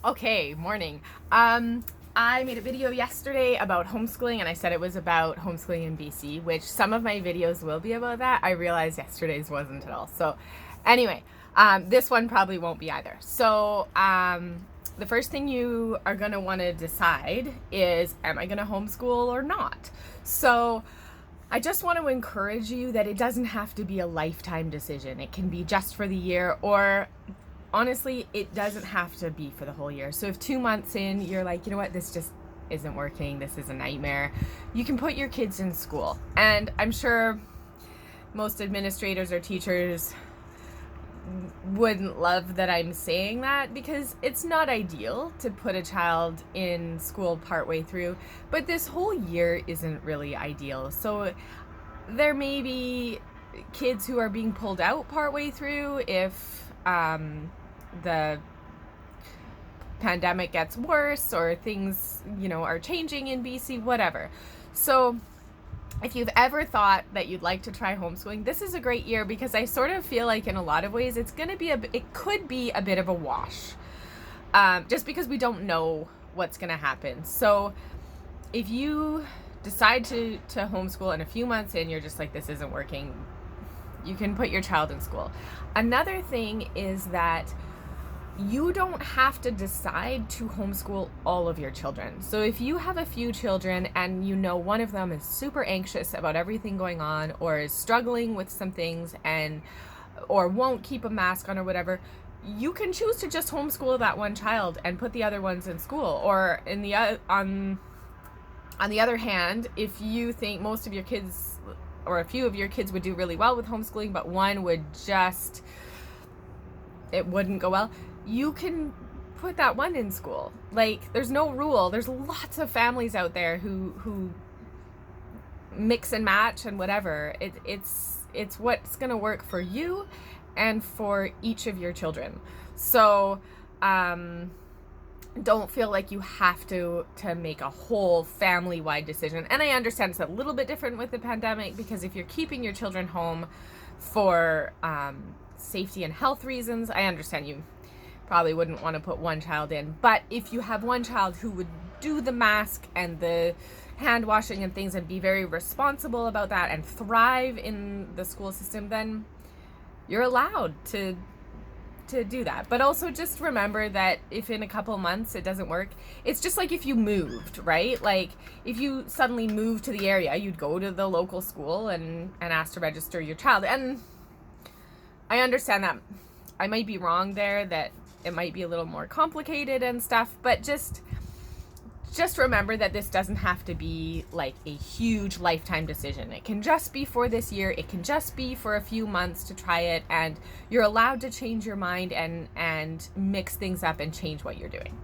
Okay, morning. I made a video yesterday about homeschooling and I said it was about homeschooling in BC, which some of my videos will be about that. I realized yesterday's wasn't at all. So anyway, this one probably won't be either. So the first thing you are going to want to decide is, am I going to homeschool or not? So I just want to encourage you that it doesn't have to be a lifetime decision. It can be just for the year, or honestly, it doesn't have to be for the whole year. So if 2 months in, you're like, you know what, this just isn't working, this is a nightmare, you can put your kids in school. And I'm sure most administrators or teachers wouldn't love that I'm saying that, because it's not ideal to put a child in school partway through, but this whole year isn't really ideal. So there may be kids who are being pulled out partway through if the pandemic gets worse or things, are changing in BC, whatever. So if you've ever thought that you'd like to try homeschooling, this is a great year, because I sort of feel like in a lot of ways it could be a bit of a wash, just because we don't know what's going to happen. So if you decide to homeschool and a few months in you're just like, this isn't working, you can put your child in school. Another thing is that you don't have to decide to homeschool all of your children. So if you have a few children and one of them is super anxious about everything going on, or is struggling with some things or won't keep a mask on or whatever, you can choose to just homeschool that one child and put the other ones in school. Or on the other hand, if you think most of your kids or a few of your kids would do really well with homeschooling, but one it wouldn't go well, you can put that one in school. Like, there's no rule. There's lots of families out there who mix and match and whatever. It's what's going to work for you and for each of your children. So don't feel like you have to make a whole family-wide decision. And I understand it's a little bit different with the pandemic, because if you're keeping your children home for safety and health reasons, I understand you probably wouldn't want to put one child in. But if you have one child who would do the mask and the hand washing and things and be very responsible about that and thrive in the school system, then you're allowed to do that. But also just remember that if in a couple months it doesn't work, it's just like if you moved, right? Like if you suddenly moved to the area, you'd go to the local school and ask to register your child. And I understand that I might be wrong there, that it might be a little more complicated and stuff, but just remember that this doesn't have to be like a huge lifetime decision. It can just be for this year. It can just be for a few months to try it, and you're allowed to change your mind and mix things up and change what you're doing.